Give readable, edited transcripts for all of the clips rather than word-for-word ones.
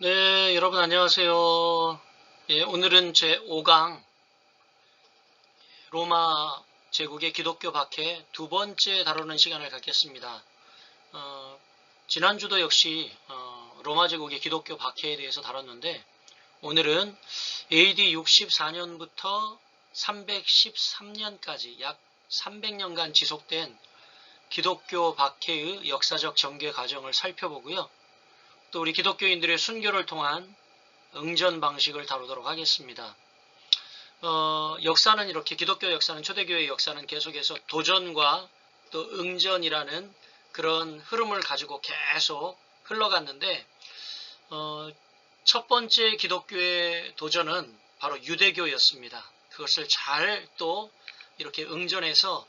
네, 여러분 안녕하세요. 예, 오늘은 제 5강 로마 제국의 기독교 박해 두 번째 다루는 시간을 갖겠습니다. 어, 지난주도 역시 로마 제국의 기독교 박해에 대해서 다뤘는데 오늘은 AD 64년부터 313년까지 약 300년간 지속된 기독교 박해의 역사적 전개 과정을 살펴보고요. 또 우리 기독교인들의 순교를 통한 응전 방식을 다루도록 하겠습니다. 역사는 이렇게 기독교 역사는 초대교회 역사는 계속해서 도전과 또 응전이라는 그런 흐름을 가지고 계속 흘러갔는데 첫 번째 기독교의 도전은 바로 유대교였습니다. 그것을 잘 또 이렇게 응전해서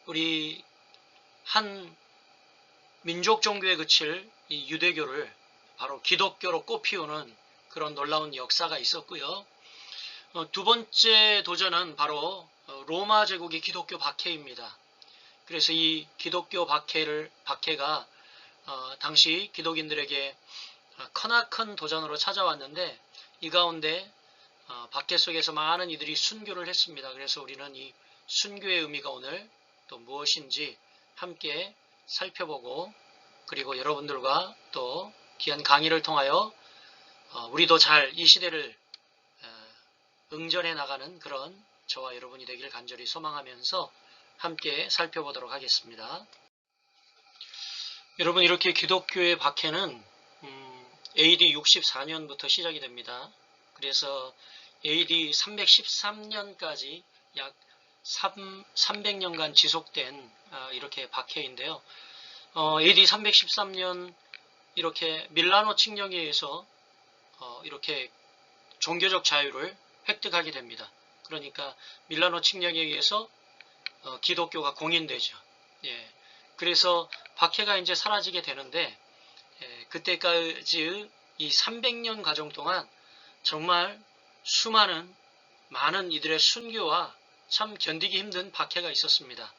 우리 한 민족 종교에 그칠 이 유대교를 바로 기독교로 꽃피우는 그런 놀라운 역사가 있었고요. 두 번째 도전은 바로 로마 제국의 기독교 박해입니다. 그래서 이 기독교 박해가 당시 기독인들에게 크나큰 도전으로 찾아왔는데 이 가운데 박해 속에서 많은 이들이 순교를 했습니다. 그래서 우리는 이 순교의 의미가 오늘 또 무엇인지 함께 살펴보고 그리고 여러분들과 또 귀한 강의를 통하여 우리도 잘 이 시대를 응전해 나가는 그런 저와 여러분이 되길 간절히 소망하면서 함께 살펴보도록 하겠습니다. 여러분 이렇게 기독교의 박해는 AD 64년부터 시작이 됩니다. 그래서 AD 313년까지 약 300년간 지속된 이렇게 박해인데요. AD 313년 이렇게 밀라노 칙령에 의해서 이렇게 종교적 자유를 획득하게 됩니다. 그러니까 밀라노 칙령에 의해서 기독교가 공인되죠. 예, 그래서 박해가 이제 사라지게 되는데 그때까지 이 300년 과정 동안 정말 수많은 많은 이들의 순교와 참 견디기 힘든 박해가 있었습니다.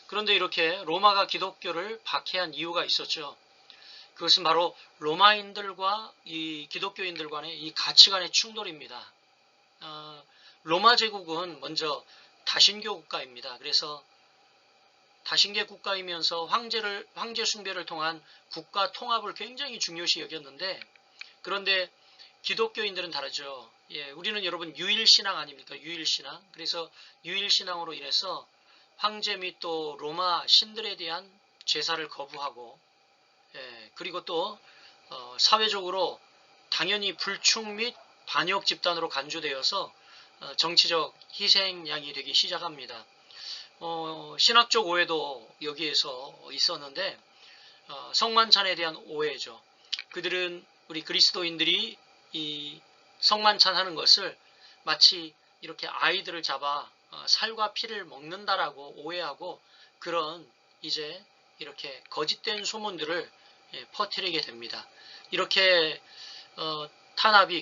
그런데 이렇게 로마가 기독교를 박해한 이유가 있었죠. 그것은 바로 로마인들과 이 기독교인들 간의 이 가치관의 충돌입니다. 로마 제국은 먼저 다신교 국가입니다. 그래서 다신교 국가이면서 황제 숭배를 통한 국가 통합을 굉장히 중요시 여겼는데 그런데 기독교인들은 다르죠. 예, 우리는 여러분 유일신앙 아닙니까? 유일신앙. 그래서 유일신앙으로 인해서 황제 및 또 로마 신들에 대한 제사를 거부하고 그리고 또 사회적으로 당연히 불충 및 반역 집단으로 간주되어서 정치적 희생양이 되기 시작합니다. 신학적 오해도 여기에서 있었는데 성만찬에 대한 오해죠. 그들은 우리 그리스도인들이 이 성만찬 하는 것을 마치 이렇게 아이들을 잡아 살과 피를 먹는다라고 오해하고 그런 이제 이렇게 거짓된 소문들을 퍼뜨리게 됩니다. 이렇게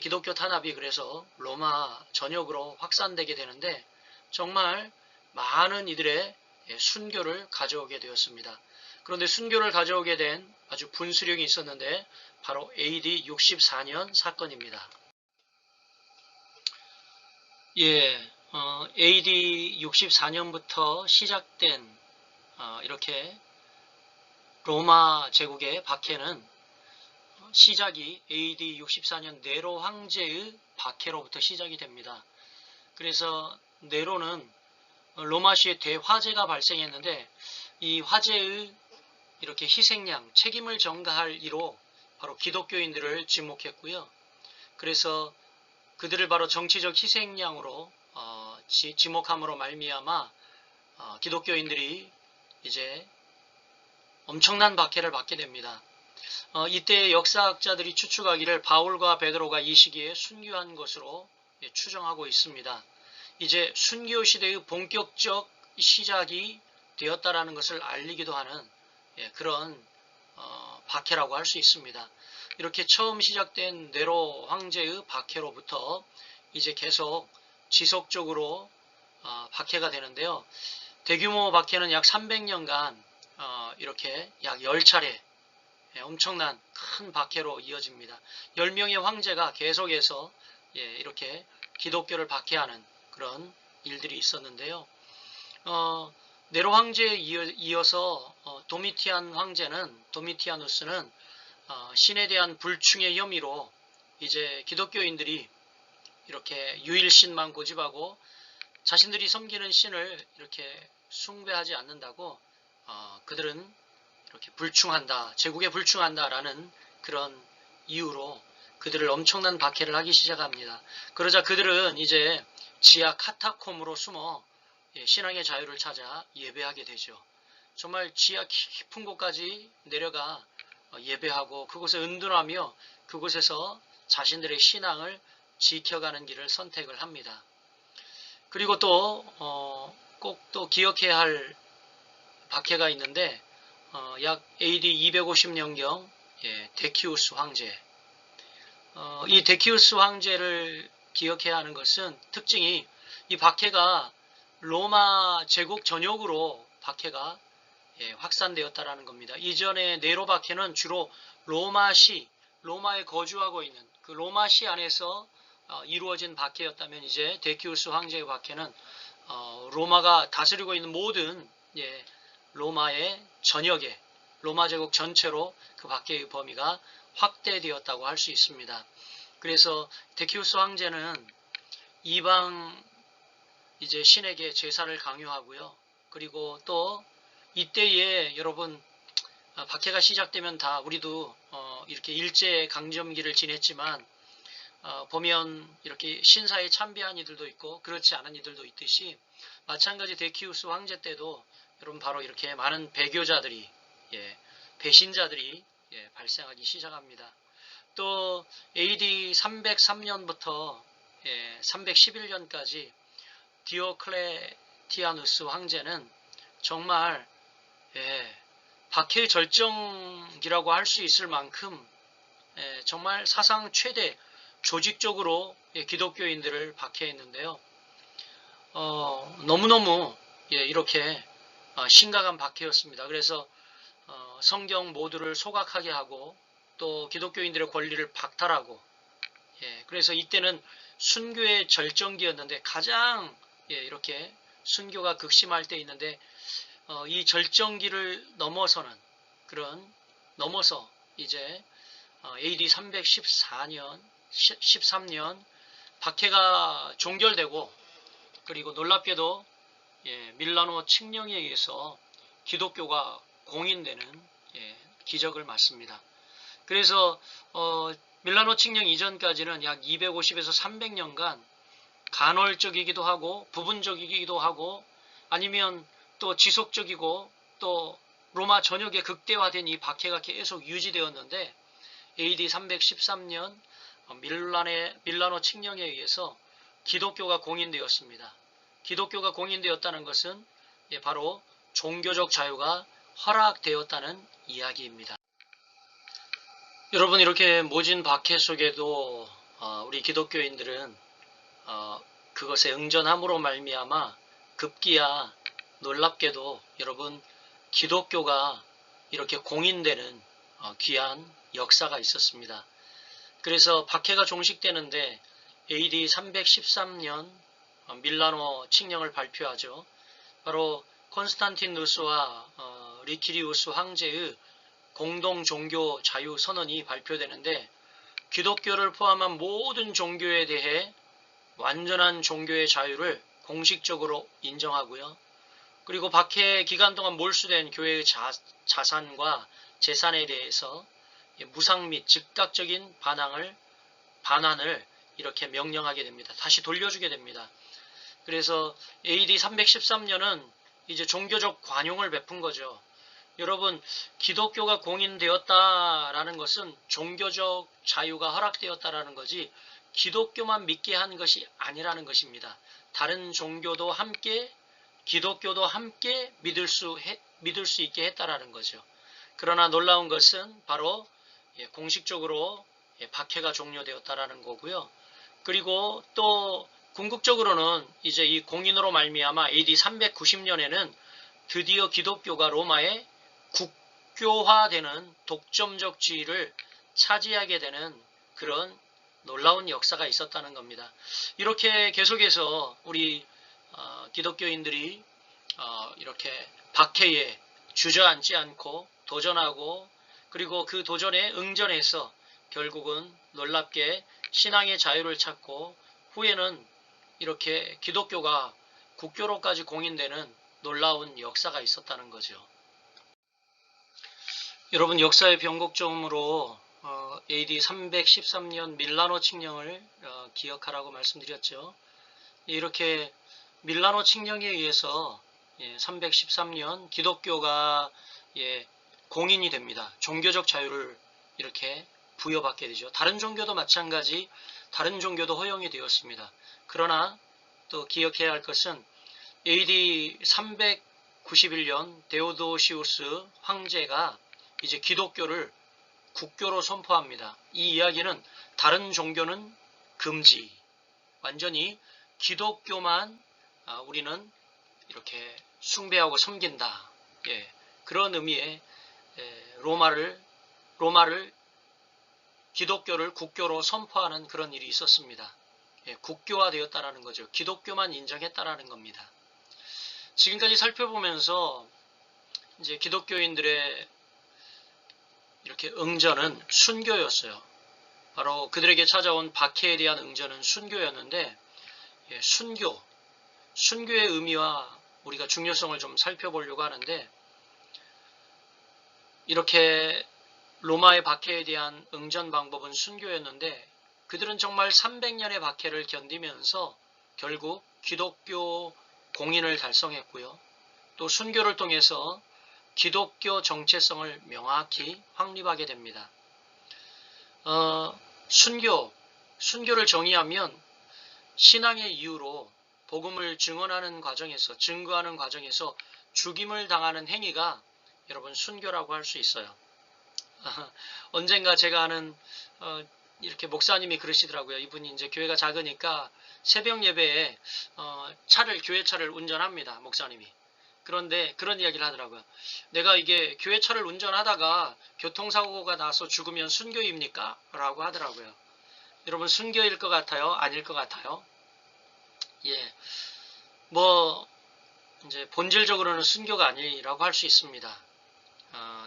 기독교 탄압이 그래서 로마 전역으로 확산되게 되는데 정말 많은 이들의 순교를 가져오게 되었습니다. 그런데 순교를 가져오게 된 아주 분수령이 있었는데 바로 AD 64년 사건입니다. AD 64년부터 시작된 이렇게 로마 제국의 박해는 시작이 AD 64년 네로 황제의 박해로부터 시작이 됩니다. 그래서 네로는 로마시에 대화재가 발생했는데 이 화재의 이렇게 희생양, 책임을 전가할 이로 바로 기독교인들을 지목했고요. 그래서 그들을 바로 정치적 희생양으로 지목함으로 말미암아 기독교인들이 이제 엄청난 박해를 받게 됩니다. 이때 역사학자들이 추측하기를 바울과 베드로가 이 시기에 순교한 것으로 추정하고 있습니다. 이제 순교 시대의 본격적 시작이 되었다라는 것을 알리기도 하는 그런 박해라고 할 수 있습니다. 이렇게 처음 시작된 네로 황제의 박해로부터 이제 계속 지속적으로 박해가 되는데요. 대규모 박해는 약 300년간 이렇게 약 10차례 엄청난 큰 박해로 이어집니다. 10명의 황제가 계속해서 이렇게 기독교를 박해하는 그런 일들이 있었는데요. 네로 황제에 이어서 도미티안 황제는, 도미티아누스는 신에 대한 불충의 혐의로 이제 기독교인들이 이렇게 유일신만 고집하고 자신들이 섬기는 신을 이렇게 숭배하지 않는다고 그들은 이렇게 불충한다, 제국에 불충한다라는 그런 이유로 그들을 엄청난 박해를 하기 시작합니다. 그러자 그들은 이제 지하 카타콤으로 숨어 신앙의 자유를 찾아 예배하게 되죠. 정말 지하 깊은 곳까지 내려가 예배하고 그곳에 은둔하며 그곳에서 자신들의 신앙을 지켜가는 길을 선택을 합니다. 그리고 또 꼭 또 기억해야 할 박해가 있는데 약 AD 250년경 데키우스 황제, 이 데키우스 황제를 기억해야 하는 것은 특징이 이 박해가 로마 제국 전역으로 박해가 확산되었다라는 겁니다. 이전에 네로 박해는 주로 로마에 거주하고 있는 그 로마시 안에서 이루어진 박해였다면 이제 데키우스 황제의 박해는 로마가 다스리고 있는 모든 로마의 전역에 로마 제국 전체로 그 박해의 범위가 확대되었다고 할 수 있습니다. 그래서 데키우스 황제는 이방 이제 신에게 제사를 강요하고요. 그리고 또 이때에 여러분 박해가 시작되면 다 우리도 이렇게 일제 강점기를 지냈지만 보면 이렇게 신사에 참배한 이들도 있고 그렇지 않은 이들도 있듯이 마찬가지 데키우스 황제 때도 여러분 바로 이렇게 많은 배교자들이 배신자들이 발생하기 시작합니다. 또 AD 303년부터 311년까지 디오클레티아누스 황제는 정말 박해의 절정기라고 할 수 있을 만큼 정말 사상 최대 조직적으로 기독교인들을 박해했는데요. 너무너무 이렇게 심각한 박해였습니다. 그래서 성경 모두를 소각하게 하고 또 기독교인들의 권리를 박탈하고 그래서 이때는 순교의 절정기였는데 가장 이렇게 순교가 극심할 때 있는데 이 절정기를 넘어서 이제 AD 13년 박해가 종결되고 그리고 놀랍게도 밀라노 칙령에 의해서 기독교가 공인되는 기적을 맞습니다. 그래서 밀라노 칙령 이전까지는 약 250에서 300년간 간헐적이기도 하고 부분적이기도 하고 아니면 또 지속적이고 또 로마 전역에 극대화된 이 박해가 계속 유지되었는데 AD 313년 밀라노 칙령에 의해서 기독교가 공인되었습니다. 기독교가 공인되었다는 것은 바로 종교적 자유가 허락되었다는 이야기입니다. 여러분 이렇게 모진 박해 속에도 우리 기독교인들은 그것에 응전함으로 말미암아 급기야 놀랍게도 여러분 기독교가 이렇게 공인되는 귀한 역사가 있었습니다. 그래서 박해가 종식되는데 AD 313년 밀라노 칙령을 발표하죠. 바로 콘스탄티누스와 리키리우스 황제의 공동 종교 자유 선언이 발표되는데 기독교를 포함한 모든 종교에 대해 완전한 종교의 자유를 공식적으로 인정하고요. 그리고 박해 기간 동안 몰수된 교회의 자산과 재산에 대해서 무상 및 즉각적인 반환을 이렇게 명령하게 됩니다. 다시 돌려주게 됩니다. 그래서 AD 313년은 이제 종교적 관용을 베푼 거죠. 여러분 기독교가 공인되었다라는 것은 종교적 자유가 허락되었다라는 거지 기독교만 믿게 한 것이 아니라는 것입니다. 다른 종교도 함께 기독교도 함께 믿을 수 있게 했다라는 거죠. 그러나 놀라운 것은 바로 공식적으로 박해가 종료되었다라는 거고요. 그리고 또 궁극적으로는 이제 이 공인으로 말미암아 AD 390년에는 드디어 기독교가 로마의 국교화되는 독점적 지위를 차지하게 되는 그런 놀라운 역사가 있었다는 겁니다. 이렇게 계속해서 우리 기독교인들이 이렇게 박해에 주저앉지 않고 도전하고 그리고 그 도전에 응전해서 결국은 놀랍게 신앙의 자유를 찾고 후에는 이렇게 기독교가 국교로까지 공인되는 놀라운 역사가 있었다는 거죠. 여러분 역사의 변곡점으로 AD 313년 밀라노 칙령을 기억하라고 말씀드렸죠. 이렇게 밀라노 칙령에 의해서 313년 기독교가 공인이 됩니다. 종교적 자유를 이렇게 부여받게 되죠. 다른 종교도 마찬가지, 다른 종교도 허용이 되었습니다. 그러나 또 기억해야 할 것은 AD 391년 데오도시우스 황제가 이제 기독교를 국교로 선포합니다. 이 이야기는 다른 종교는 금지, 완전히 기독교만 우리는 이렇게 숭배하고 섬긴다. 그런 의미의 로마를 기독교를 국교로 선포하는 그런 일이 있었습니다. 국교화되었다라는 거죠. 기독교만 인정했다라는 겁니다. 지금까지 살펴보면서 이제 기독교인들의 이렇게 응전은 순교였어요. 바로 그들에게 찾아온 박해에 대한 응전은 순교였는데 순교의 의미와 우리가 중요성을 좀 살펴보려고 하는데 이렇게 로마의 박해에 대한 응전 방법은 순교였는데 그들은 정말 300년의 박해를 견디면서 결국 기독교 공인을 달성했고요. 또 순교를 통해서 기독교 정체성을 명확히 확립하게 됩니다. 순교를 정의하면 신앙의 이유로 복음을 증거하는 과정에서 죽임을 당하는 행위가 여러분 순교라고 할 수 있어요. 언젠가 제가 아는 이렇게 목사님이 그러시더라고요. 이분이 이제 교회가 작으니까 새벽 예배에 교회 차를 운전합니다. 목사님이. 그런데 그런 이야기를 하더라고요. 내가 이게 교회 차를 운전하다가 교통사고가 나서 죽으면 순교입니까? 라고 하더라고요. 여러분 순교일 것 같아요? 아닐 것 같아요? 이제 본질적으로는 순교가 아니라고 할 수 있습니다.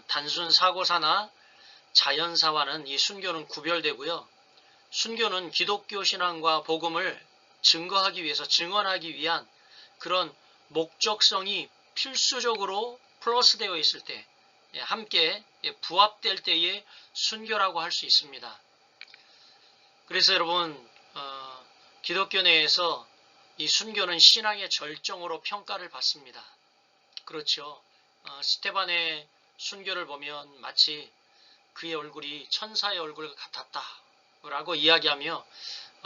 단순 사고사나 자연사와는 이 순교는 구별되고요. 순교는 기독교 신앙과 복음을 증거하기 위해서 증언하기 위한 그런 목적성이 필수적으로 플러스되어 있을 때 함께 부합될 때의 순교라고 할 수 있습니다. 그래서 여러분 기독교 내에서 이 순교는 신앙의 절정으로 평가를 받습니다. 그렇죠. 스테반의 순교를 보면 마치 그의 얼굴이 천사의 얼굴 같았다 라고 이야기하며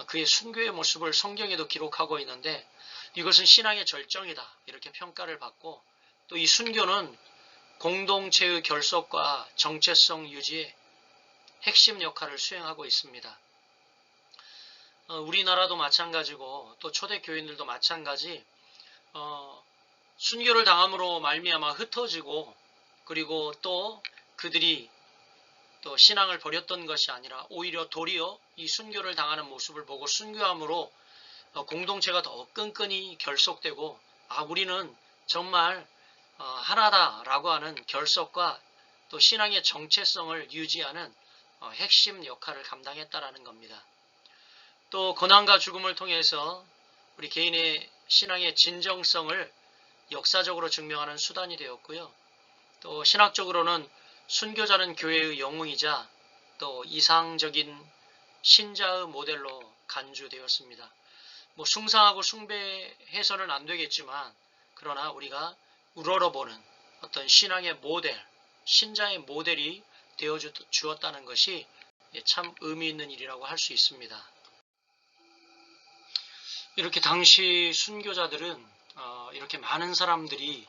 그의 순교의 모습을 성경에도 기록하고 있는데 이것은 신앙의 절정이다 이렇게 평가를 받고 또 이 순교는 공동체의 결속과 정체성 유지에 핵심 역할을 수행하고 있습니다. 우리나라도 마찬가지고 또 초대교인들도 마찬가지 순교를 당함으로 말미암아 흩어지고 그리고 또 그들이 또 신앙을 버렸던 것이 아니라 오히려 도리어 이 순교를 당하는 모습을 보고 순교함으로 공동체가 더 끈끈이 결속되고 우리는 정말 하나다라고 하는 결속과 또 신앙의 정체성을 유지하는 핵심 역할을 감당했다라는 겁니다. 또 고난과 죽음을 통해서 우리 개인의 신앙의 진정성을 역사적으로 증명하는 수단이 되었고요. 또 신학적으로는 순교자는 교회의 영웅이자 또 이상적인 신자의 모델로 간주되었습니다. 숭상하고 숭배해서는 안 되겠지만 그러나 우리가 우러러보는 어떤 신앙의 모델, 신자의 모델이 되어주었다는 것이 참 의미 있는 일이라고 할 수 있습니다. 이렇게 당시 순교자들은 이렇게 많은 사람들이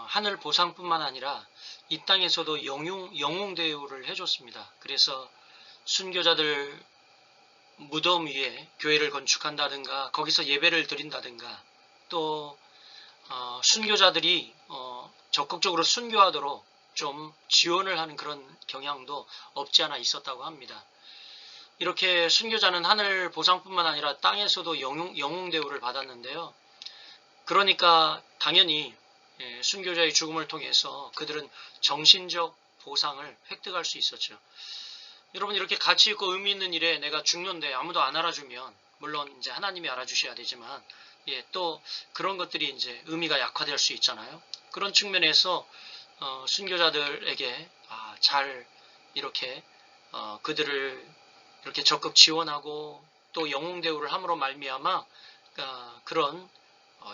하늘 보상뿐만 아니라 이 땅에서도 영웅 대우를 해줬습니다. 그래서 순교자들 무덤 위에 교회를 건축한다든가 거기서 예배를 드린다든가 또 순교자들이 적극적으로 순교하도록 좀 지원을 하는 그런 경향도 없지 않아 있었다고 합니다. 이렇게 순교자는 하늘 보상뿐만 아니라 땅에서도 영웅 대우를 받았는데요. 그러니까 당연히 순교자의 죽음을 통해서 그들은 정신적 보상을 획득할 수 있었죠. 여러분, 이렇게 가치 있고 의미 있는 일에 내가 죽는데 아무도 안 알아주면, 물론 이제 하나님이 알아주셔야 되지만, 또 그런 것들이 이제 의미가 약화될 수 있잖아요. 그런 측면에서 순교자들에게 잘 이렇게 그들을 이렇게 적극 지원하고 또 영웅 대우를 함으로 말미암아 그런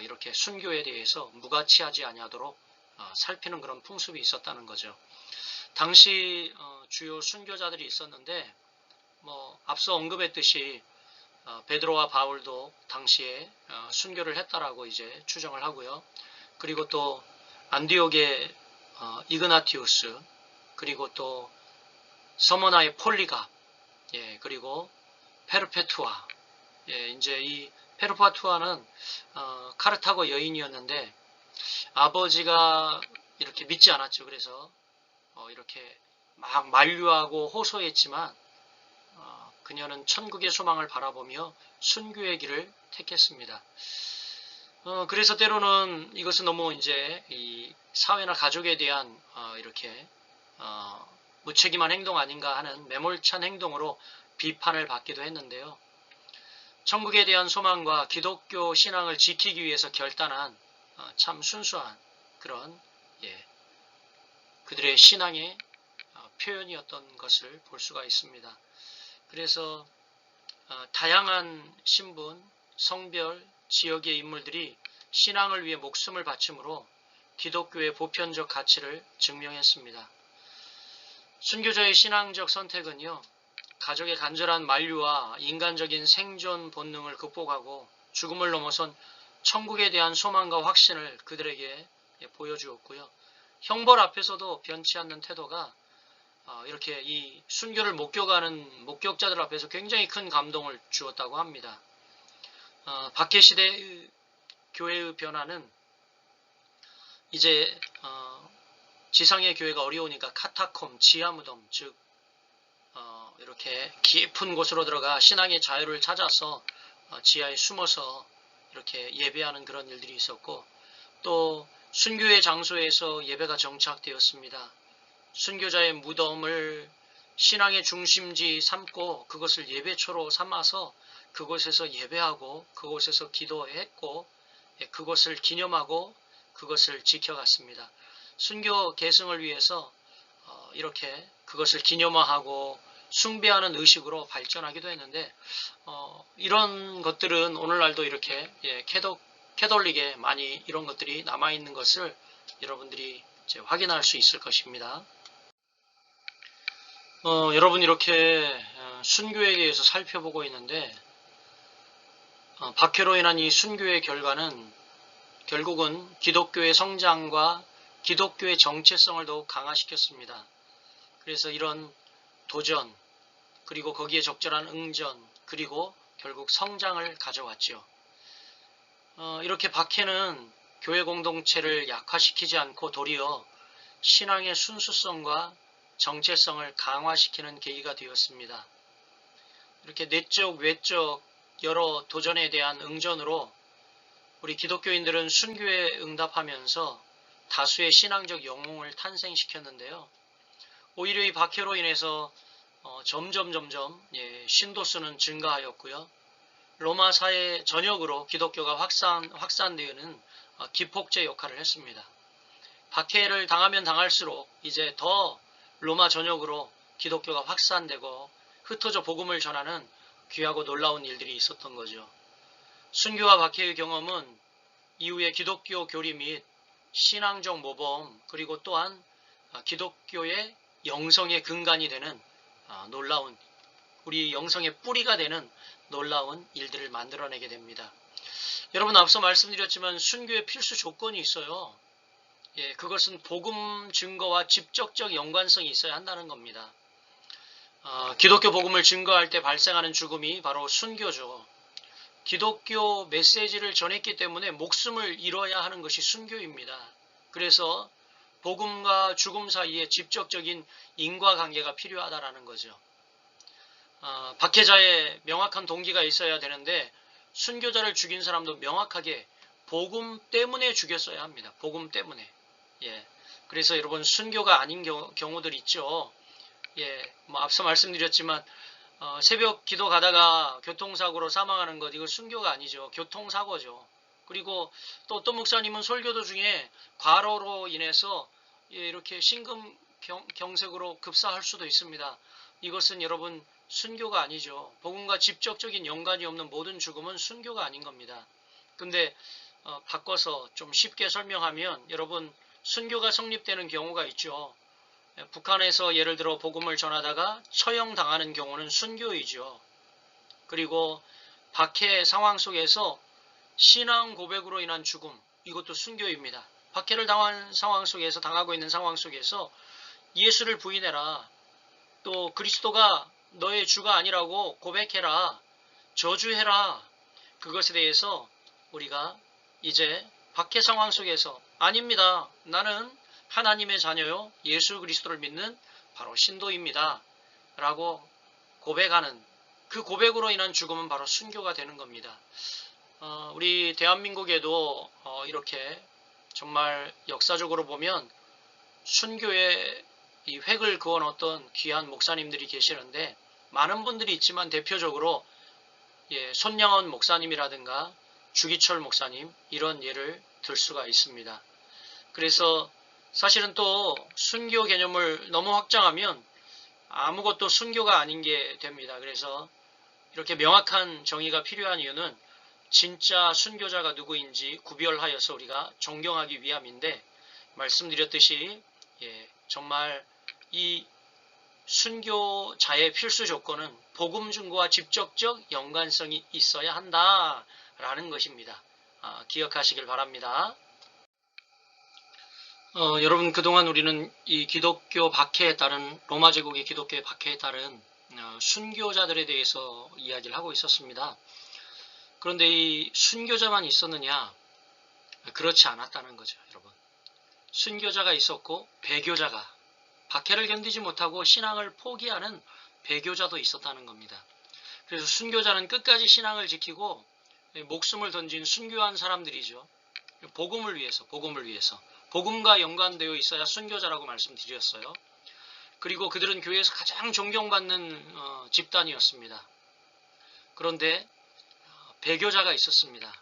이렇게 순교에 대해서 무가치하지 아니하도록 살피는 그런 풍습이 있었다는 거죠. 당시 주요 순교자들이 있었는데, 앞서 언급했듯이 베드로와 바울도 당시에 순교를 했다라고 이제 추정을 하고요. 그리고 또 안디옥의 이그나티우스, 그리고 또 서머나의 폴리갑, 그리고 페르페투아. 이제 이 페르페투아는 카르타고 여인이었는데 아버지가 이렇게 믿지 않았죠. 그래서 이렇게 막 만류하고 호소했지만 그녀는 천국의 소망을 바라보며 순교의 길을 택했습니다. 그래서 때로는 이것은 너무 이제 이 사회나 가족에 대한 이렇게 무책임한 행동 아닌가 하는 매몰찬 행동으로 비판을 받기도 했는데요. 천국에 대한 소망과 기독교 신앙을 지키기 위해서 결단한 참 순수한 그런 그들의 신앙의 표현이었던 것을 볼 수가 있습니다. 그래서 다양한 신분, 성별, 지역의 인물들이 신앙을 위해 목숨을 바침으로 기독교의 보편적 가치를 증명했습니다. 순교자의 신앙적 선택은요, 가족의 간절한 만류와 인간적인 생존 본능을 극복하고 죽음을 넘어선 천국에 대한 소망과 확신을 그들에게 보여주었고요. 형벌 앞에서도 변치 않는 태도가 이렇게 이 순교를 목격하는 목격자들 앞에서 굉장히 큰 감동을 주었다고 합니다. 박해시대의 교회의 변화는 이제 지상의 교회가 어려우니까 카타콤, 지하무덤, 즉 이렇게 깊은 곳으로 들어가 신앙의 자유를 찾아서 지하에 숨어서 이렇게 예배하는 그런 일들이 있었고, 또 순교의 장소에서 예배가 정착되었습니다. 순교자의 무덤을 신앙의 중심지 삼고 그것을 예배초로 삼아서 그곳에서 예배하고 그곳에서 기도했고 그것을 기념하고 그것을 지켜갔습니다. 순교 계승을 위해서 이렇게 그것을 기념화하고 숭배하는 의식으로 발전하기도 했는데, 이런 것들은 오늘날도 이렇게 캐톨릭에 많이 이런 것들이 남아있는 것을 여러분들이 이제 확인할 수 있을 것입니다. 여러분, 이렇게 순교에 대해서 살펴보고 있는데, 박해로 인한 이 순교의 결과는 결국은 기독교의 성장과 기독교의 정체성을 더욱 강화시켰습니다. 그래서 이런 도전, 그리고 거기에 적절한 응전, 그리고 결국 성장을 가져왔죠. 이렇게 박해는 교회 공동체를 약화시키지 않고 도리어 신앙의 순수성과 정체성을 강화시키는 계기가 되었습니다. 이렇게 내적, 외적 여러 도전에 대한 응전으로 우리 기독교인들은 순교에 응답하면서 다수의 신앙적 영웅을 탄생시켰는데요. 오히려 이 박해로 인해서 점점 신도수는 증가하였고요. 로마 사회 전역으로 기독교가 확산되는 기폭제 역할을 했습니다. 박해를 당하면 당할수록 이제 더 로마 전역으로 기독교가 확산되고 흩어져 복음을 전하는 귀하고 놀라운 일들이 있었던 거죠. 순교와 박해의 경험은 이후에 기독교 교리 및 신앙적 모범, 그리고 또한 기독교의 영성의 근간이 되는 놀라운, 우리 영성의 뿌리가 되는 놀라운 일들을 만들어내게 됩니다. 여러분, 앞서 말씀드렸지만 순교의 필수 조건이 있어요. 그것은 복음 증거와 직접적 연관성이 있어야 한다는 겁니다. 기독교 복음을 증거할 때 발생하는 죽음이 바로 순교죠. 기독교 메시지를 전했기 때문에 목숨을 잃어야 하는 것이 순교입니다. 그래서 복음과 죽음 사이에 직접적인 인과관계가 필요하다라는 거죠. 박해자의 명확한 동기가 있어야 되는데 순교자를 죽인 사람도 명확하게 복음 때문에 죽였어야 합니다. 복음 때문에. 예. 그래서 여러분 순교가 아닌 경우들 있죠. 예. 뭐 앞서 말씀드렸지만 새벽 기도 가다가 교통사고로 사망하는 것, 이거 순교가 아니죠. 교통사고죠. 그리고 또 어떤 목사님은 설교 도중에 과로로 인해서 이렇게 심근경색으로 급사할 수도 있습니다. 이것은 여러분 순교가 아니죠. 복음과 직접적인 연관이 없는 모든 죽음은 순교가 아닌 겁니다. 근데 바꿔서 좀 쉽게 설명하면 여러분 순교가 성립되는 경우가 있죠. 북한에서 예를 들어 복음을 전하다가 처형당하는 경우는 순교이죠. 그리고 박해 상황 속에서 신앙 고백으로 인한 죽음, 이것도 순교입니다. 박해를 당한 상황 속에서, 당하고 있는 상황 속에서 예수를 부인해라, 또 그리스도가 너의 주가 아니라고 고백해라, 저주해라. 그것에 대해서 우리가 이제 박해 상황 속에서 아닙니다, 나는 하나님의 자녀요 예수 그리스도를 믿는 바로 신도입니다 라고 고백하는, 그 고백으로 인한 죽음은 바로 순교가 되는 겁니다. 우리 대한민국에도 이렇게 정말 역사적으로 보면 순교의 이 획을 그어놓던 귀한 목사님들이 계시는데, 많은 분들이 있지만 대표적으로 손양원 목사님이라든가 주기철 목사님, 이런 예를 들 수가 있습니다. 그래서 사실은 또 순교 개념을 너무 확장하면 아무것도 순교가 아닌 게 됩니다. 그래서 이렇게 명확한 정의가 필요한 이유는 진짜 순교자가 누구인지 구별하여서 우리가 존경하기 위함인데, 말씀드렸듯이 정말 이 순교자의 필수 조건은 복음 증거와 직접적 연관성이 있어야 한다라는 것입니다. 기억하시길 바랍니다. 여러분, 그동안 우리는 이 기독교 박해에 따른, 로마 제국의 기독교의 박해에 따른 순교자들에 대해서 이야기를 하고 있었습니다. 그런데 이 순교자만 있었느냐? 그렇지 않았다는 거죠, 여러분. 순교자가 있었고 배교자가, 박해를 견디지 못하고 신앙을 포기하는 배교자도 있었다는 겁니다. 그래서 순교자는 끝까지 신앙을 지키고 목숨을 던진 순교한 사람들이죠. 복음을 위해서, 복음과 연관되어 있어야 순교자라고 말씀드렸어요. 그리고 그들은 교회에서 가장 존경받는 집단이었습니다. 그런데 배교자가 있었습니다.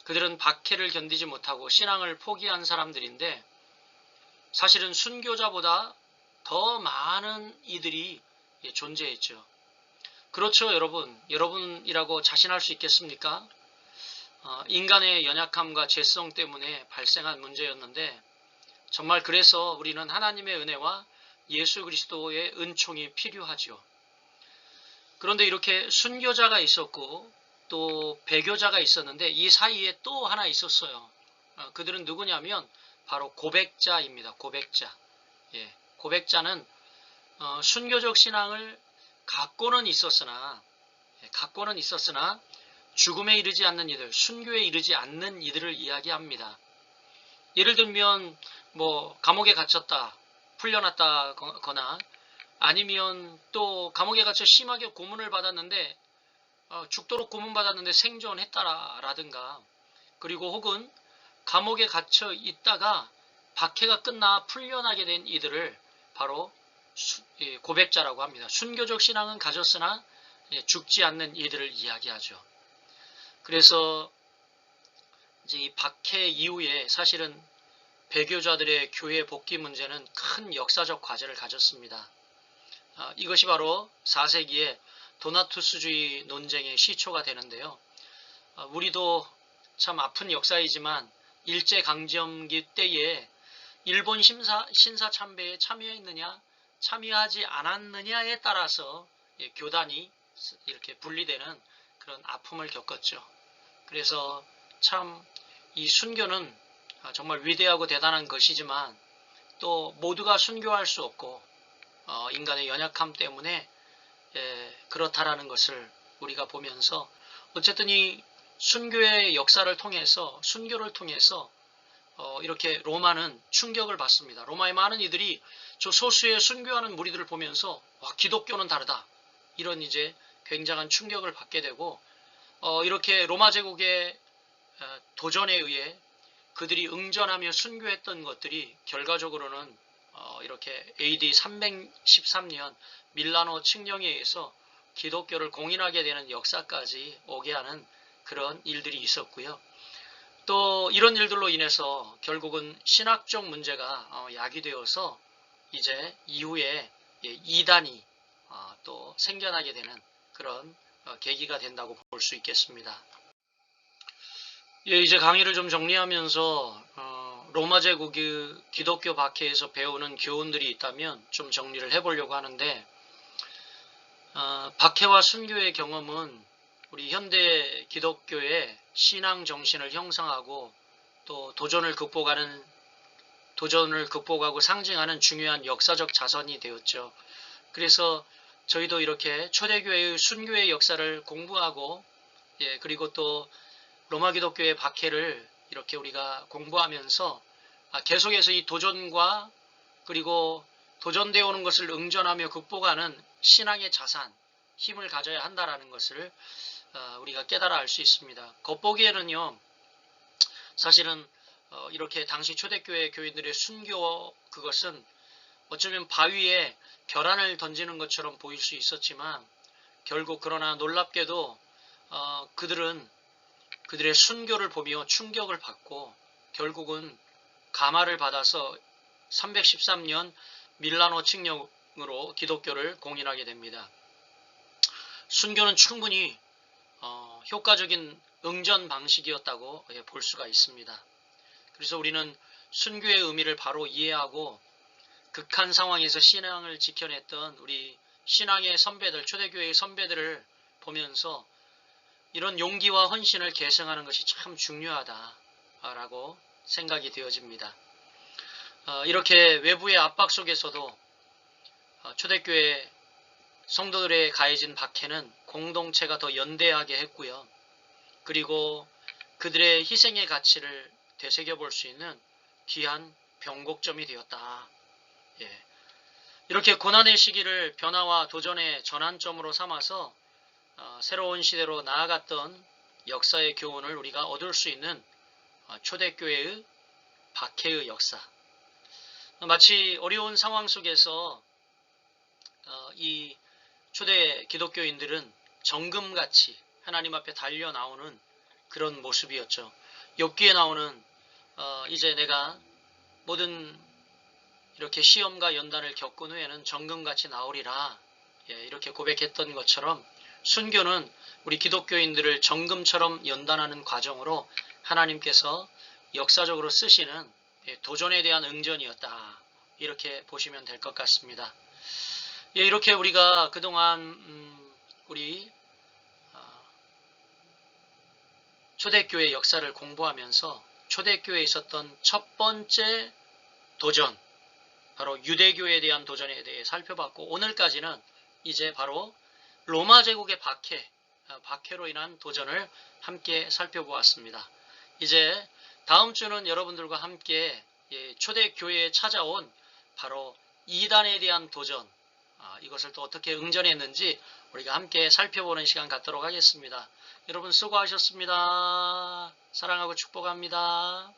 그들은 박해를 견디지 못하고 신앙을 포기한 사람들인데, 사실은 순교자보다 더 많은 이들이 존재했죠. 그렇죠, 여러분. 여러분이라고 자신할 수 있겠습니까? 인간의 연약함과 죄성 때문에 발생한 문제였는데, 정말 그래서 우리는 하나님의 은혜와 예수 그리스도의 은총이 필요하죠. 그런데 이렇게 순교자가 있었고 또 배교자가 있었는데, 이 사이에 또 하나 있었어요. 그들은 누구냐면 바로 고백자입니다. 고백자. 고백자는 순교적 신앙을 갖고는 있었으나 죽음에 이르지 않는 이들, 순교에 이르지 않는 이들을 이야기합니다. 예를 들면 감옥에 gat혔다, 풀려났다거나, 아니면 또 감옥에 갇혀 심하게 고문을 받았는데 죽도록 고문받았는데 생존했다라든가, 그리고 혹은 감옥에 갇혀 있다가 박해가 끝나 풀려나게 된 이들을 바로 고백자라고 합니다. 순교적 신앙은 가졌으나 죽지 않는 이들을 이야기하죠. 그래서 이제 이 박해 이후에 사실은 배교자들의 교회 복귀 문제는 큰 역사적 과제를 가졌습니다. 이것이 바로 4세기의 도나투스주의 논쟁의 시초가 되는데요. 우리도 참 아픈 역사이지만 일제강점기 때에 일본 신사 참배에 참여했느냐 참여하지 않았느냐에 따라서 교단이 이렇게 분리되는 그런 아픔을 겪었죠. 그래서 참 이 순교는 정말 위대하고 대단한 것이지만 또 모두가 순교할 수 없고 인간의 연약함 때문에 그렇다라는 것을 우리가 보면서, 어쨌든 이 순교의 역사를 통해서, 순교를 통해서 이렇게 로마는 충격을 받습니다. 로마의 많은 이들이 저 소수의 순교하는 무리들을 보면서 와, 기독교는 다르다. 이런 이제 굉장한 충격을 받게 되고 이렇게 로마 제국의 도전에 의해 그들이 응전하며 순교했던 것들이 결과적으로는 이렇게 AD 313년 밀라노 칙령에 의해서 기독교를 공인하게 되는 역사까지 오게 하는 그런 일들이 있었고요. 또 이런 일들로 인해서 결국은 신학적 문제가 야기되어서 이제 이후에 이단이 또 생겨나게 되는 그런 계기가 된다고 볼 수 있겠습니다. 이제 강의를 좀 정리하면서 로마 제국의 기독교 박해에서 배우는 교훈들이 있다면 좀 정리를 해보려고 하는데, 박해와 순교의 경험은 우리 현대 기독교의 신앙 정신을 형성하고 또 도전을 극복하고 상징하는 중요한 역사적 자산이 되었죠. 그래서 저희도 이렇게 초대교회의 순교의 역사를 공부하고, 그리고 또 로마 기독교의 박해를 이렇게 우리가 공부하면서 계속해서 이 도전과 그리고 도전되어 오는 것을 응전하며 극복하는 신앙의 자산, 힘을 가져야 한다라는 것을 우리가 깨달아 알 수 있습니다. 겉보기에는요, 사실은 이렇게 당시 초대교회 교인들의 순교, 그것은 어쩌면 바위에 계란을 던지는 것처럼 보일 수 있었지만, 결국 그러나 놀랍게도 그들의 순교를 보며 충격을 받고 결국은 감화를 받아서 313년 밀라노 칙령으로 기독교를 공인하게 됩니다. 순교는 충분히 효과적인 응전 방식이었다고 볼 수가 있습니다. 그래서 우리는 순교의 의미를 바로 이해하고 극한 상황에서 신앙을 지켜냈던 우리 신앙의 선배들, 초대교회의 선배들을 보면서 이런 용기와 헌신을 계승하는 것이 참 중요하다라고 생각이 되어집니다. 이렇게 외부의 압박 속에서도 초대교회 성도들에 가해진 박해는 공동체가 더 연대하게 했고요. 그리고 그들의 희생의 가치를 되새겨볼 수 있는 귀한 변곡점이 되었다. 이렇게 고난의 시기를 변화와 도전의 전환점으로 삼아서 새로운 시대로 나아갔던 역사의 교훈을 우리가 얻을 수 있는 초대교회의 박해의 역사. 마치 어려운 상황 속에서 이 초대 기독교인들은 정금같이 하나님 앞에 달려 나오는 그런 모습이었죠. 욥기에 나오는 이제 내가 모든 이렇게 시험과 연단을 겪은 후에는 정금같이 나오리라, 이렇게 고백했던 것처럼 순교는 우리 기독교인들을 정금처럼 연단하는 과정으로 하나님께서 역사적으로 쓰시는 도전에 대한 응전이었다, 이렇게 보시면 될 것 같습니다. 이렇게 우리가 그동안 우리 초대교회 역사를 공부하면서 초대교회에 있었던 첫 번째 도전, 바로 유대교에 대한 도전에 대해 살펴봤고, 오늘까지는 이제 바로 로마 제국의 박해로 인한 도전을 함께 살펴보았습니다. 이제 다음 주는 여러분들과 함께 초대교회에 찾아온 바로 이단에 대한 도전, 이것을 또 어떻게 응전했는지 우리가 함께 살펴보는 시간 갖도록 하겠습니다. 여러분 수고하셨습니다. 사랑하고 축복합니다.